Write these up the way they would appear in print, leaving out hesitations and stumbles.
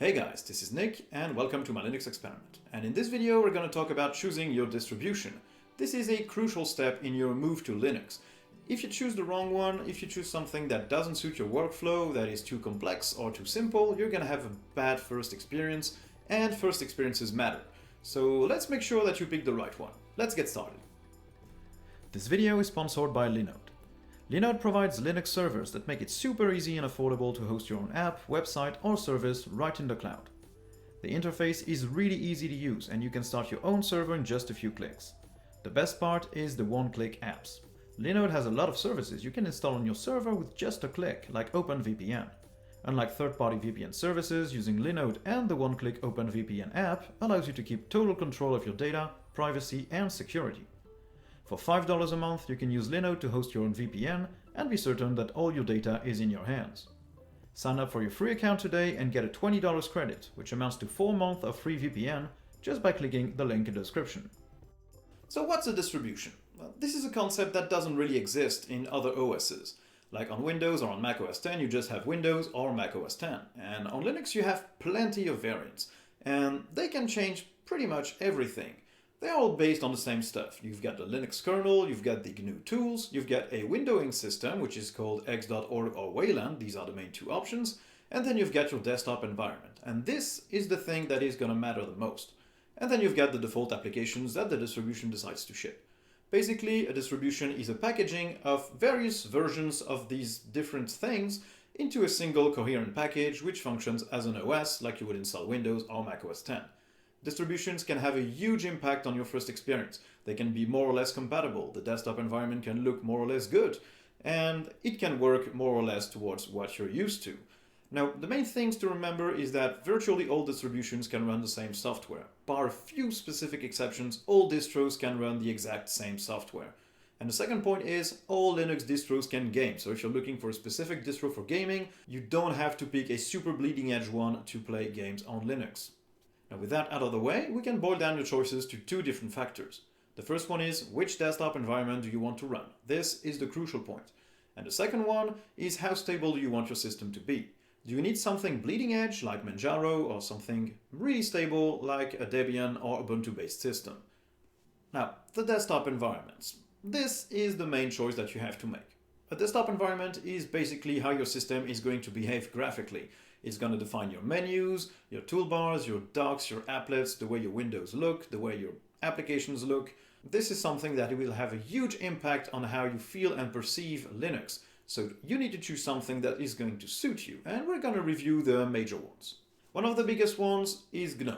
Hey guys, this is Nick and welcome to my Linux experiment. And in this video we're going to talk about choosing your distribution. This is a crucial step in your move to Linux. If you choose the wrong one, if you choose something that doesn't suit your workflow, that is too complex or too simple, you're going to have a bad first experience, and first experiences matter. So let's make sure that you pick the right one. Let's get started. This video is sponsored by Linode. Linode provides Linux servers that make it super easy and affordable to host your own app, website or service right in the cloud. The interface is really easy to use and you can start your own server in just a few clicks. The best part is the one-click apps. Linode has a lot of services you can install on your server with just a click, like OpenVPN. Unlike third-party VPN services, using Linode and the one-click OpenVPN app allows you to keep total control of your data, privacy and security. For $5 a month, you can use Linode to host your own VPN and be certain that all your data is in your hands. Sign up for your free account today and get a $20 credit, which amounts to 4 months of free VPN, just by clicking the link in the description. So what's a distribution? Well, this is a concept that doesn't really exist in other OSs. Like on Windows or on Mac OS X, you just have Windows or Mac OS X. And on Linux, you have plenty of variants. And they can change pretty much everything. They're all based on the same stuff. You've got the Linux kernel, you've got the GNU tools, you've got a windowing system, which is called x.org or Wayland, these are the main two options, and then you've got your desktop environment. And this is the thing that is going to matter the most. And then you've got the default applications that the distribution decides to ship. Basically, a distribution is a packaging of various versions of these different things into a single coherent package which functions as an OS like you would install Windows or Mac OS X. Distributions can have a huge impact on your first experience. They can be more or less compatible, the desktop environment can look more or less good, and it can work more or less towards what you're used to. Now, the main things to remember is that virtually all distributions can run the same software. Bar a few specific exceptions, all distros can run the exact same software. And the second point is, all Linux distros can game, so if you're looking for a specific distro for gaming, you don't have to pick a super bleeding edge one to play games on Linux. Now with that out of the way, we can boil down your choices to two different factors. The first one is, which desktop environment do you want to run? This is the crucial point. And the second one is, how stable do you want your system to be? Do you need something bleeding edge like Manjaro or something really stable like a Debian or Ubuntu based system? Now, the desktop environments. This is the main choice that you have to make. A desktop environment is basically how your system is going to behave graphically. It's going to define your menus, your toolbars, your docs, your applets, the way your windows look, the way your applications look. This is something that will have a huge impact on how you feel and perceive Linux. So you need to choose something that is going to suit you, and we're going to review the major ones. One of the biggest ones is GNOME.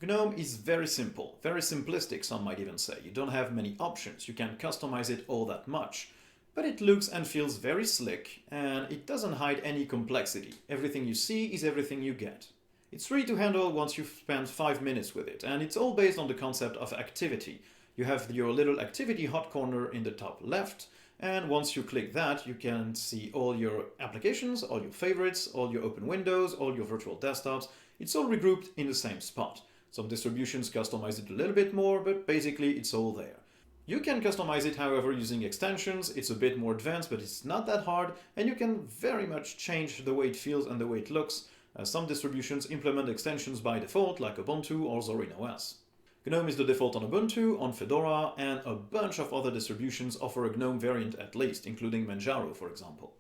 GNOME is very simple, very simplistic, some might even say. You don't have many options, you can't customize it all that much. But it looks and feels very slick, and it doesn't hide any complexity. Everything you see is everything you get. It's free to handle once you've spent 5 minutes with it, and it's all based on the concept of activity. You have your little activity hot corner in the top left, and once you click that, you can see all your applications, all your favorites, all your open windows, all your virtual desktops. It's all regrouped in the same spot. Some distributions customize it a little bit more, but basically it's all there. You can customize it, however, using extensions. It's a bit more advanced, but it's not that hard, and you can very much change the way it feels and the way it looks. Some distributions implement extensions by default, like Ubuntu or Zorin OS. GNOME is the default on Ubuntu, on Fedora, and a bunch of other distributions offer a GNOME variant at least, including Manjaro, for example.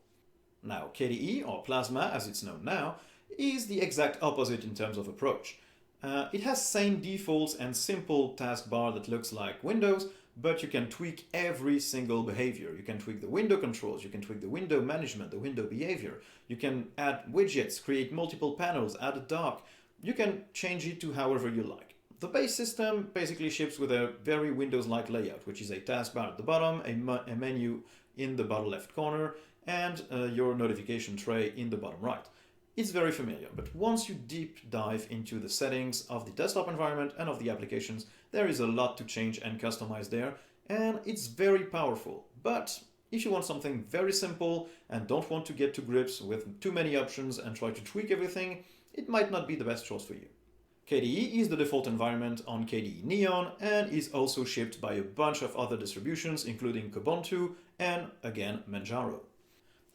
Now, KDE, or Plasma as it's known now, is the exact opposite in terms of approach. It has same defaults and simple taskbar that looks like Windows, but you can tweak every single behavior. You can tweak the window controls, you can tweak the window management, the window behavior. You can add widgets, create multiple panels, add a dock. You can change it to however you like. The base system basically ships with a very Windows-like layout, which is a taskbar at the bottom, a menu in the bottom left corner, and your notification tray in the bottom right. It's very familiar, but once you deep dive into the settings of the desktop environment and of the applications, there is a lot to change and customize there, and it's very powerful. But if you want something very simple and don't want to get to grips with too many options and try to tweak everything, it might not be the best choice for you. KDE is the default environment on KDE Neon and is also shipped by a bunch of other distributions, including Ubuntu and, again, Manjaro.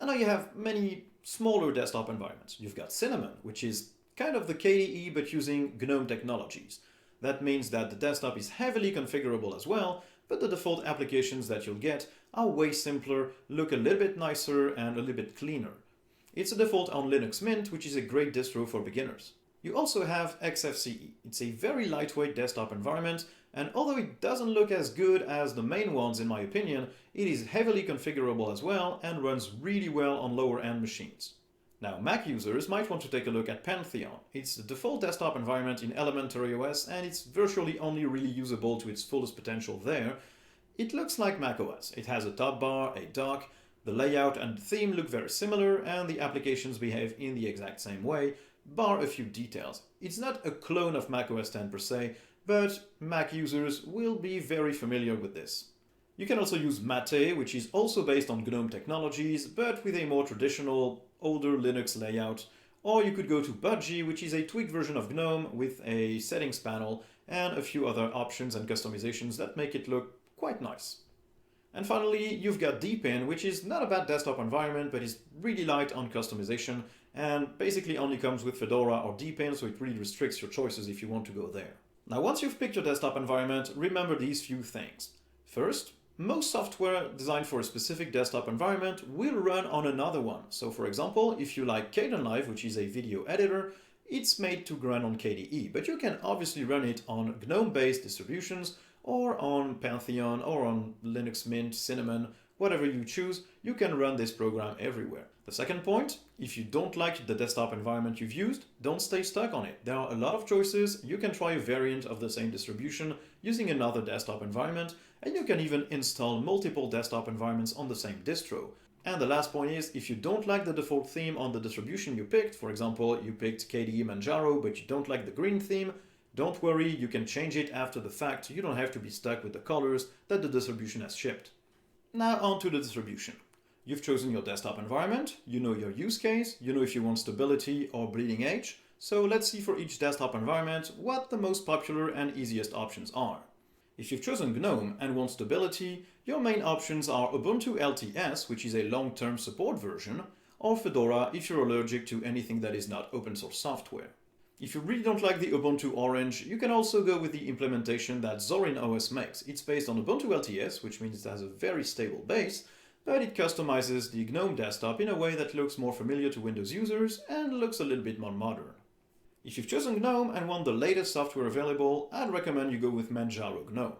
And now you have many smaller desktop environments. You've got Cinnamon, which is kind of the KDE but using GNOME technologies. That means that the desktop is heavily configurable as well, but the default applications that you'll get are way simpler, look a little bit nicer and a little bit cleaner. It's a default on Linux Mint, which is a great distro for beginners. You also have XFCE. It's a very lightweight desktop environment, and although it doesn't look as good as the main ones in my opinion, it is heavily configurable as well and runs really well on lower-end machines. Now, Mac users might want to take a look at Pantheon. It's the default desktop environment in elementary OS, and it's virtually only really usable to its fullest potential there. It looks like Mac OS. It has a top bar, a dock, the layout and theme look very similar, and the applications behave in the exact same way, bar a few details. It's not a clone of Mac OS X per se, but Mac users will be very familiar with this. You can also use Mate, which is also based on GNOME technologies, but with a more traditional, older Linux layout. Or you could go to Budgie, which is a tweaked version of GNOME with a settings panel and a few other options and customizations that make it look quite nice. And finally, you've got Deepin, which is not a bad desktop environment, but is really light on customization and basically only comes with Fedora or Deepin, so it really restricts your choices if you want to go there. Now, once you've picked your desktop environment, remember these few things. First, most software designed for a specific desktop environment will run on another one. So for example, if you like Kdenlive, which is a video editor, it's made to run on KDE, but you can obviously run it on GNOME-based distributions or on Pantheon or on Linux Mint, Cinnamon, whatever you choose, you can run this program everywhere. The second point, if you don't like the desktop environment you've used, don't stay stuck on it. There are a lot of choices. You can try a variant of the same distribution using another desktop environment, and you can even install multiple desktop environments on the same distro. And the last point is, if you don't like the default theme on the distribution you picked, for example, you picked KDE Manjaro, but you don't like the green theme, don't worry, you can change it after the fact. You don't have to be stuck with the colors that the distribution has shipped. Now on to the distribution. You've chosen your desktop environment, you know your use case, you know if you want stability or bleeding edge, so let's see for each desktop environment what the most popular and easiest options are. If you've chosen GNOME and want stability, your main options are Ubuntu LTS, which is a long-term support version, or Fedora if you're allergic to anything that is not open source software. If you really don't like the Ubuntu Orange, you can also go with the implementation that Zorin OS makes. It's based on Ubuntu LTS, which means it has a very stable base, but it customizes the GNOME desktop in a way that looks more familiar to Windows users and looks a little bit more modern. If you've chosen GNOME and want the latest software available, I'd recommend you go with Manjaro GNOME.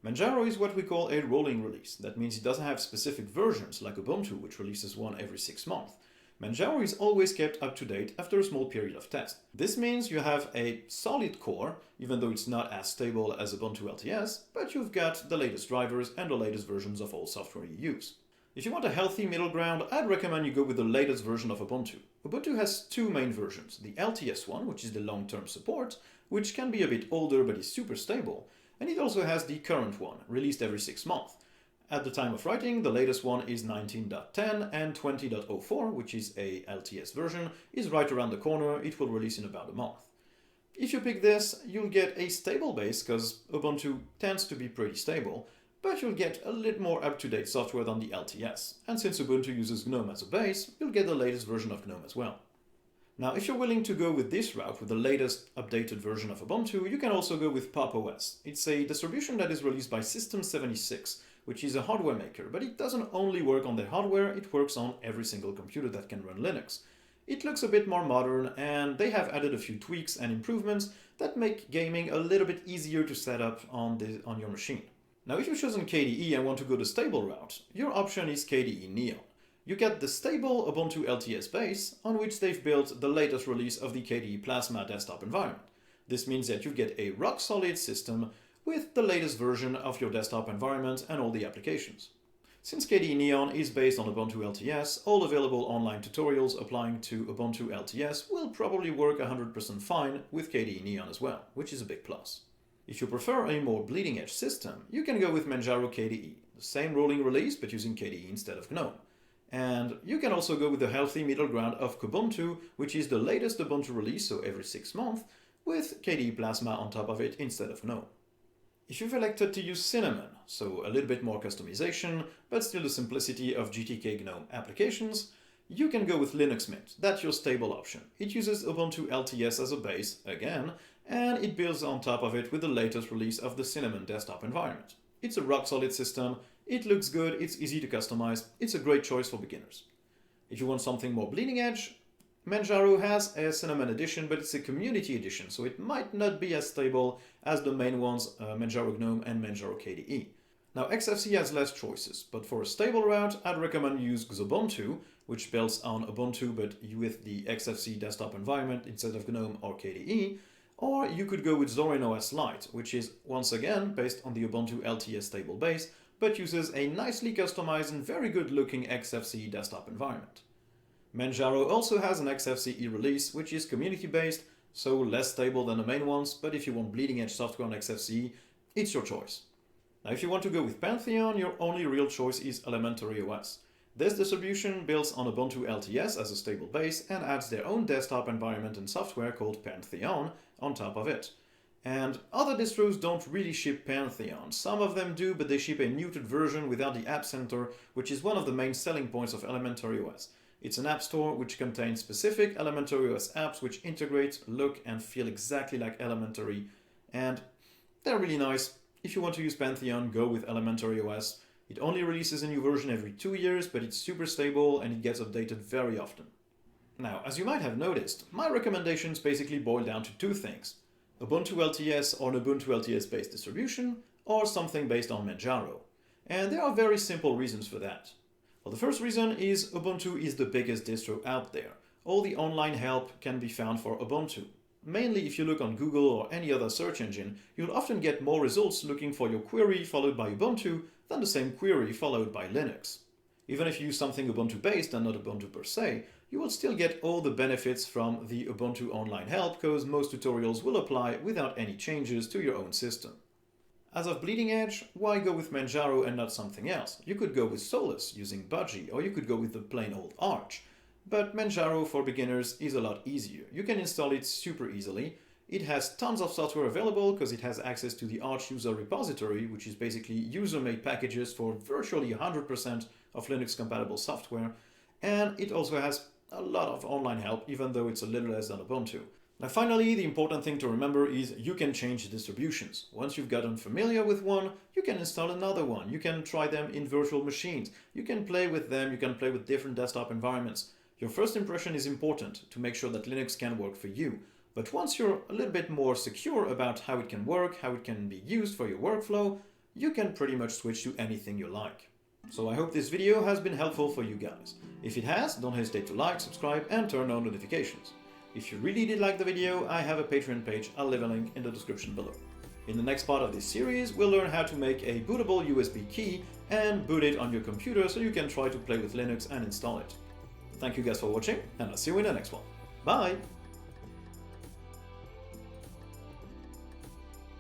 Manjaro is what we call a rolling release. That means it doesn't have specific versions like Ubuntu, which releases one every 6 months. Manjaro is always kept up to date after a small period of test. This means you have a solid core, even though it's not as stable as Ubuntu LTS, but you've got the latest drivers and the latest versions of all software you use. If you want a healthy middle ground, I'd recommend you go with the latest version of Ubuntu. Ubuntu has two main versions, the LTS one, which is the long-term support, which can be a bit older but is super stable, and it also has the current one, released every 6 months. At the time of writing, the latest one is 19.10 and 20.04, which is a LTS version, is right around the corner. It will release in about a month. If you pick this, you'll get a stable base because Ubuntu tends to be pretty stable, but you'll get a little more up-to-date software than the LTS. And since Ubuntu uses GNOME as a base, you'll get the latest version of GNOME as well. Now, if you're willing to go with this route, with the latest updated version of Ubuntu, you can also go with Pop! OS. It's a distribution that is released by System76, which is a hardware maker, but it doesn't only work on their hardware, it works on every single computer that can run Linux. It looks a bit more modern, and they have added a few tweaks and improvements that make gaming a little bit easier to set up on your machine. Now, if you've chosen KDE and want to go the stable route, your option is KDE Neon. You get the stable Ubuntu LTS base, on which they've built the latest release of the KDE Plasma desktop environment. This means that you get a rock-solid system with the latest version of your desktop environment and all the applications. Since KDE Neon is based on Ubuntu LTS, all available online tutorials applying to Ubuntu LTS will probably work 100% fine with KDE Neon as well, which is a big plus. If you prefer a more bleeding-edge system, you can go with Manjaro KDE, the same rolling release but using KDE instead of GNOME. And you can also go with the healthy middle ground of Kubuntu, which is the latest Ubuntu release, so every 6 months, with KDE Plasma on top of it instead of GNOME. If you've elected to use Cinnamon, so a little bit more customization, but still the simplicity of GTK GNOME applications, you can go with Linux Mint. That's your stable option. It uses Ubuntu LTS as a base, again, and it builds on top of it with the latest release of the Cinnamon desktop environment. It's a rock-solid system, it looks good, it's easy to customize, it's a great choice for beginners. If you want something more bleeding edge, Manjaro has a Cinnamon edition, but it's a community edition, so it might not be as stable as the main ones, Manjaro GNOME and Manjaro KDE. Now, XFCE has less choices, but for a stable route, I'd recommend you use Ubuntu, which builds on Ubuntu but with the XFCE desktop environment instead of GNOME or KDE, or you could go with Zorin OS Lite, which is once again based on the Ubuntu LTS stable base, but uses a nicely customized and very good looking XFCE desktop environment. Manjaro also has an XFCE release, which is community-based, so less stable than the main ones, but if you want bleeding-edge software on XFCE, it's your choice. Now, if you want to go with Pantheon, your only real choice is Elementary OS. This distribution builds on Ubuntu LTS as a stable base and adds their own desktop environment and software called Pantheon on top of it. And other distros don't really ship Pantheon. Some of them do, but they ship a muted version without the App Center, which is one of the main selling points of Elementary OS. It's an app store which contains specific Elementary OS apps which integrate, look, and feel exactly like Elementary, and they're really nice. If you want to use Pantheon, go with Elementary OS. It only releases a new version every 2 years, but it's super stable and it gets updated very often. Now, as you might have noticed, my recommendations basically boil down to two things: Ubuntu LTS or an Ubuntu LTS based distribution, or something based on Manjaro. And there are very simple reasons for that. Well, the first reason is Ubuntu is the biggest distro out there. All the online help can be found for Ubuntu. Mainly if you look on Google or any other search engine, you'll often get more results looking for your query followed by Ubuntu than the same query followed by Linux. Even if you use something Ubuntu based and not Ubuntu per se, you will still get all the benefits from the Ubuntu online help because most tutorials will apply without any changes to your own system. As of bleeding edge, why go with Manjaro and not something else? You could go with Solus using Budgie, or you could go with the plain old Arch. But Manjaro for beginners is a lot easier. You can install it super easily. It has tons of software available because it has access to the Arch user repository, which is basically user-made packages for virtually 100% of Linux-compatible software. And it also has a lot of online help, even though it's a little less than Ubuntu. Now finally, the important thing to remember is you can change distributions. Once you've gotten familiar with one, you can install another one. You can try them in virtual machines. You can play with them, you can play with different desktop environments. Your first impression is important to make sure that Linux can work for you. But once you're a little bit more secure about how it can work, how it can be used for your workflow, you can pretty much switch to anything you like. So I hope this video has been helpful for you guys. If it has, don't hesitate to like, subscribe, and turn on notifications. If you really did like the video, I have a Patreon page. I'll leave a link in the description below. In the next part of this series, we'll learn how to make a bootable USB key and boot it on your computer so you can try to play with Linux and install it. Thank you guys for watching, and I'll see you in the next one. Bye!